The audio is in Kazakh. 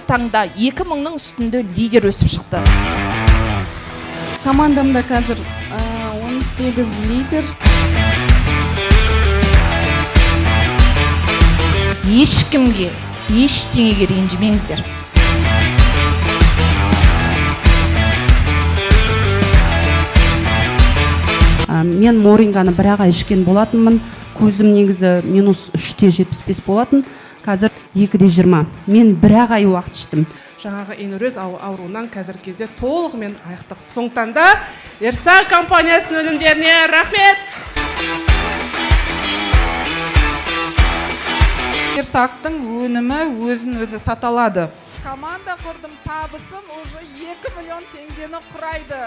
таңда 2000-ның үстінде лидер өсіп шықты. Командамда қазір 18 лидер. Ешкімге, ештеңеге ренжімеңіздер. Мен моринганы бір ақ ай ішкен болатынмын. Көзім негізі -3,75 болатын. Қазір 2,20. Мен бір ақ ай уақыт іштім. Жаңағы энуриз ауруынан қазіргі кезде толығымен аяқтық. Сондықтан да Ерса компаниясының өнімдеріне рахмет. Ерсақтың өнімі өзін-өзі саталады. Команда құрдым, табысым уже 2 миллион теңгені құрайды.